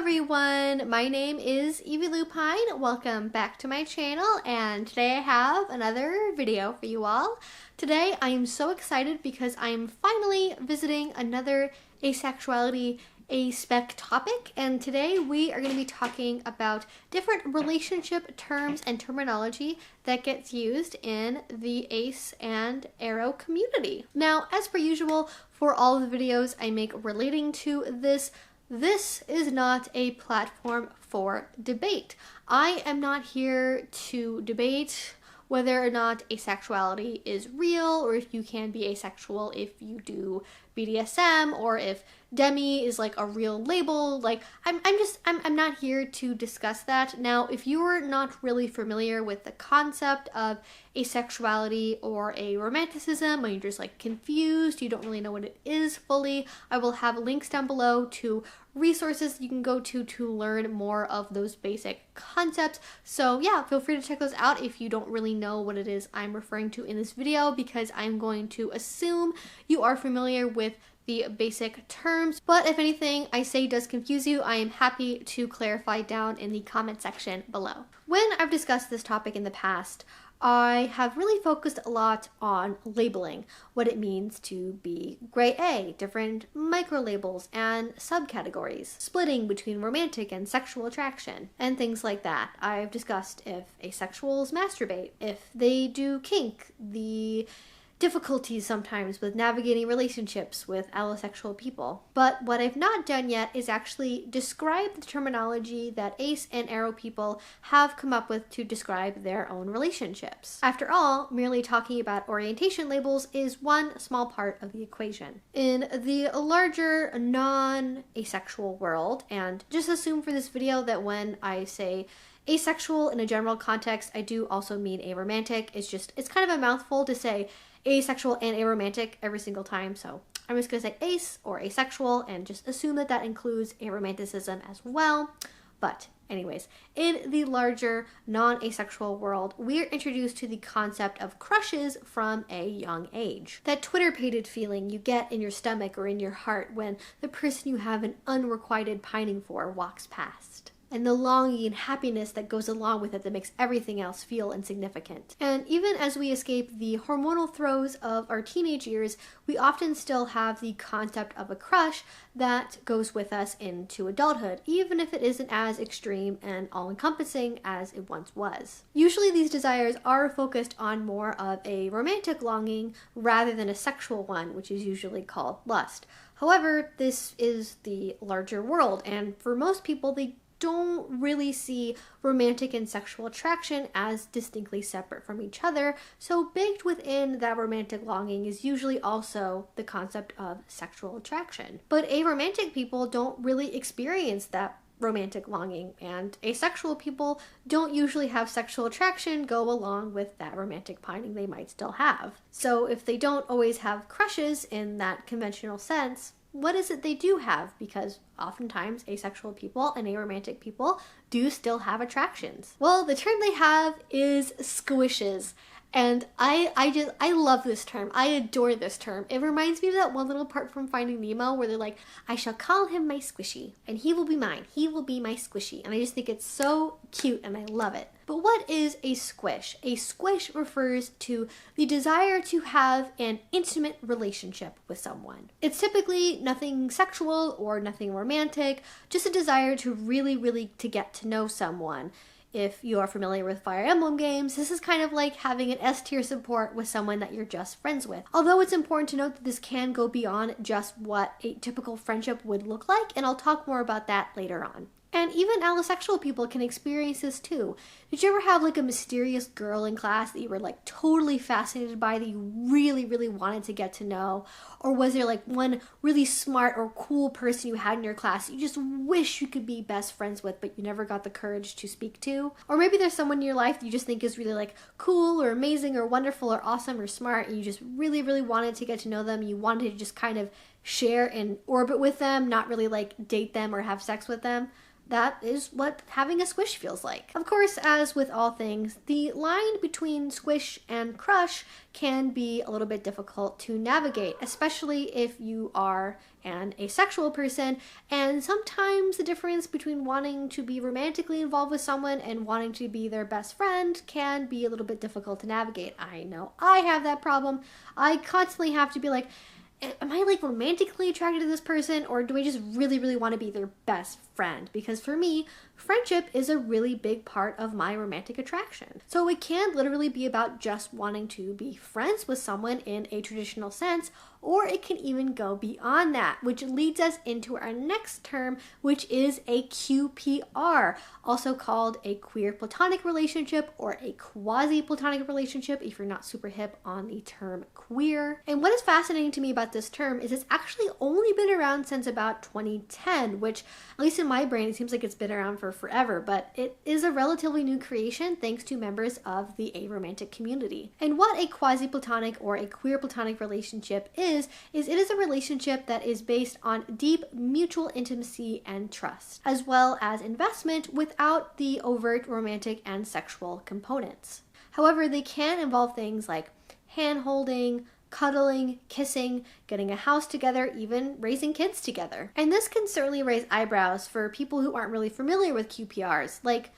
everyone, my name is Evie Lupine. Welcome back to my channel, and today I have another video for you all. Today I am so excited because I am finally visiting another asexuality a-spec topic, and today we are going to be talking about different relationship terms and terminology that gets used in the ace and aro community. Now, as per usual, for all of the videos I make relating to this is not a platform for debate. I am not here to debate whether or not asexuality is real, or if you can be asexual if you do BDSM, or if demi is like a real label. Like, I'm not here to discuss that. Now, if you're not really familiar with the concept of asexuality or a romanticism, or you're just like confused, you don't really know what it is fully, I will have links down below to resources you can go to learn more of those basic concepts. So yeah, feel free to check those out if you don't really know what it is I'm referring to in this video, because I'm going to assume you are familiar with the basic terms. But if anything I say does confuse you, I am happy to clarify down in the comment section below. When I've discussed this topic in the past, I have really focused a lot on labeling, what it means to be gray A, different micro labels and subcategories, splitting between romantic and sexual attraction, and things like that. I've discussed if asexuals masturbate, if they do kink, the difficulties sometimes with navigating relationships with allosexual people. But what I've not done yet is actually describe the terminology that ace and aro people have come up with to describe their own relationships. After all, merely talking about orientation labels is one small part of the equation. In the larger non-asexual world, and just assume for this video that when I say asexual in a general context, I do also mean aromantic. It's kind of a mouthful to say asexual and aromantic every single time, so I'm just gonna say ace or asexual and just assume that that includes aromanticism as well. But anyways, in the larger non-asexual world, we're introduced to the concept of crushes from a young age. That Twitter-pated feeling you get in your stomach or in your heart when the person you have an unrequited pining for walks past, and the longing and happiness that goes along with it that makes everything else feel insignificant. And even as we escape the hormonal throes of our teenage years, we often still have the concept of a crush that goes with us into adulthood, even if it isn't as extreme and all-encompassing as it once was. Usually these desires are focused on more of a romantic longing rather than a sexual one, which is usually called lust. However, this is the larger world, and for most people, they don't really see romantic and sexual attraction as distinctly separate from each other, so baked within that romantic longing is usually also the concept of sexual attraction. But aromantic people don't really experience that romantic longing, and asexual people don't usually have sexual attraction go along with that romantic pining they might still have. So if they don't always have crushes in that conventional sense, what is it they do have? Because oftentimes asexual people and aromantic people do still have attractions. Well, the term they have is squishes. And I love this term. I adore this term. It reminds me of that one little part from Finding Nemo where they're like, I shall call him my squishy, and he will be mine. He will be my squishy. And I just think it's so cute and I love it. But what is a squish? A squish refers to the desire to have an intimate relationship with someone. It's typically nothing sexual or nothing romantic, just a desire to really to get to know someone. If you are familiar with Fire Emblem games, this is kind of like having an S-tier support with someone that you're just friends with. Although it's important to note that this can go beyond just what a typical friendship would look like, and I'll talk more about that later on. And even allosexual people can experience this too. Did you ever have like a mysterious girl in class that you were like totally fascinated by, that you really wanted to get to know? Or was there like one really smart or cool person you had in your class that you just wish you could be best friends with, but you never got the courage to speak to? Or maybe there's someone in your life that you just think is really like cool or amazing or wonderful or awesome or smart, and you just really wanted to get to know them. You wanted to just kind of share and orbit with them, not really like date them or have sex with them. that is what having a squish feels like. Of course, as with all things, the line between squish and crush can be a little bit difficult to navigate, especially if you are an asexual person, and sometimes the difference between wanting to be romantically involved with someone and wanting to be their best friend can be a little bit difficult to navigate. I know I have that problem. I constantly have to be like, am I like romantically attracted to this person, or do I just really, really want to be their best friend? Because for me, friendship is a really big part of my romantic attraction. So it can literally be about just wanting to be friends with someone in a traditional sense, or it can even go beyond that, which leads us into our next term, which is a QPR, also called a queer platonic relationship or a quasi-platonic relationship if you're not super hip on the term queer. And what is fascinating to me about this term is it's actually only been around since about 2010, which at least in my brain, it seems like it's been around for forever, but it is a relatively new creation thanks to members of the aromantic community. And what a quasi-platonic or a queer platonic relationship is it is a relationship that is based on deep mutual intimacy and trust, as well as investment without the overt romantic and sexual components. However, they can involve things like hand-holding, cuddling, kissing, getting a house together, even raising kids together. And this can certainly raise eyebrows for people who aren't really familiar with QPRs. Like,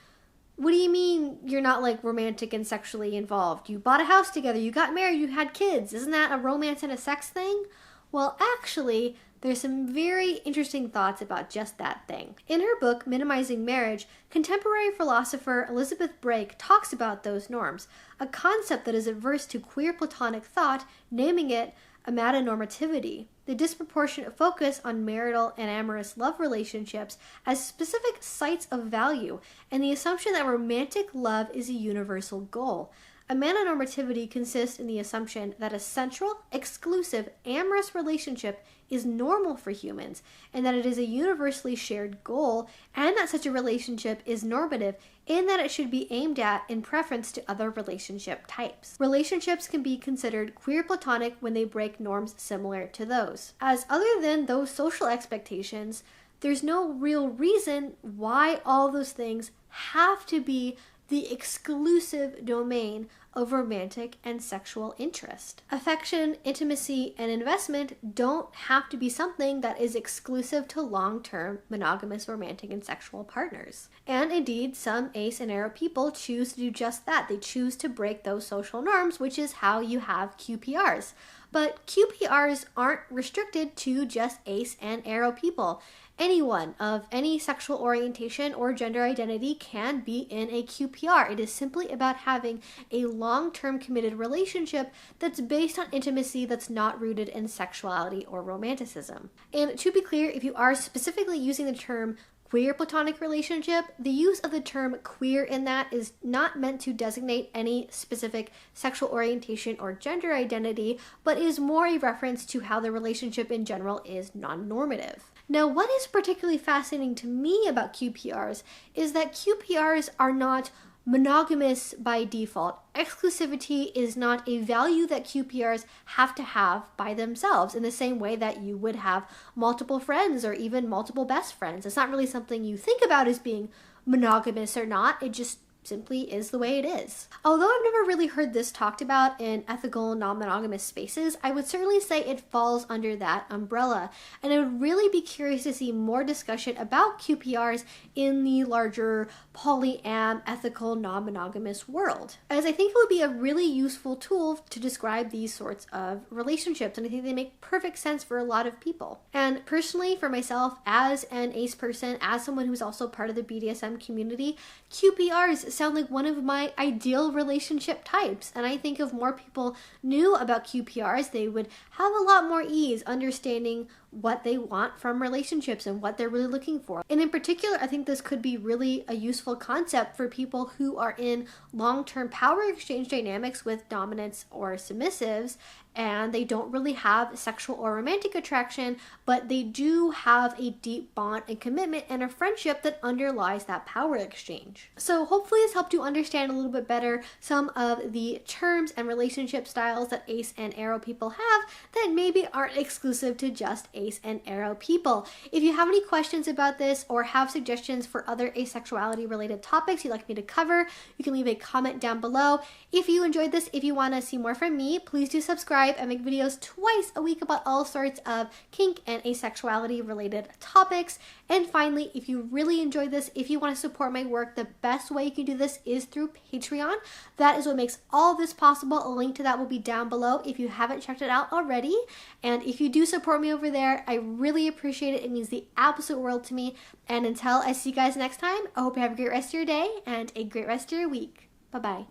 what do you mean you're not like romantic and sexually involved? You bought a house together, you got married, you had kids. Isn't that a romance and a sex thing? Well, actually, there's some very interesting thoughts about just that thing. In her book, Minimizing Marriage, contemporary philosopher Elizabeth Brake talks about those norms, a concept that is adverse to queer platonic thought, naming it amatonormativity, the disproportionate focus on marital and amorous love relationships as specific sites of value, and the assumption that romantic love is a universal goal. Amatonormativity consists in the assumption that a central, exclusive, amorous relationship is normal for humans, and that it is a universally shared goal, and that such a relationship is normative in that it should be aimed at in preference to other relationship types. Relationships can be considered queer platonic when they break norms similar to those. As other than those social expectations, there's no real reason why all those things have to be the exclusive domain of romantic and sexual interest. Affection, intimacy, and investment don't have to be something that is exclusive to long-term monogamous romantic and sexual partners. And indeed, some ace and aro people choose to do just that. They choose to break those social norms, which is how you have QPRs. But QPRs aren't restricted to just ace and aro people. Anyone of any sexual orientation or gender identity can be in a QPR. It is simply about having a long-term committed relationship that's based on intimacy that's not rooted in sexuality or romanticism. And to be clear, if you are specifically using the term queer platonic relationship, the use of the term queer in that is not meant to designate any specific sexual orientation or gender identity, but is more a reference to how the relationship in general is non-normative. Now, what is particularly fascinating to me about QPRs is that QPRs are not monogamous by default. Exclusivity is not a value that QPRs have to have by themselves in the same way that you would have multiple friends or even multiple best friends. It's not really something you think about as being monogamous or not. It just simply is the way it is. Although I've never really heard this talked about in ethical non-monogamous spaces, I would certainly say it falls under that umbrella, and I would really be curious to see more discussion about QPRs in the larger polyam ethical non-monogamous world, as I think it would be a really useful tool to describe these sorts of relationships, and I think they make perfect sense for a lot of people. And personally, for myself, as an ace person, as someone who's also part of the BDSM community, QPRs sound like one of my ideal relationship types, and I think if more people knew about QPRs, they would have a lot more ease understanding what they want from relationships and what they're really looking for. And in particular, I think this could be really a useful concept for people who are in long-term power exchange dynamics with dominants or submissives, and they don't really have sexual or romantic attraction, but they do have a deep bond and commitment and a friendship that underlies that power exchange. So hopefully this helped you understand a little bit better some of the terms and relationship styles that ace and aro people have that maybe aren't exclusive to just ace and aro people. If you have any questions about this or have suggestions for other asexuality related topics you'd like me to cover, you can leave a comment down below. If you enjoyed this, if you want to see more from me, please do subscribe. I make videos twice a week about all sorts of kink and asexuality related topics. And finally, if you really enjoyed this, if you want to support my work, the best way you can do this is through Patreon. That is what makes all of this possible. A link to that will be down below if you haven't checked it out already. And if you do support me over there, I really appreciate it. It means the absolute world to me. And until I see you guys next time, I hope you have a great rest of your day and a great rest of your week. Bye-bye.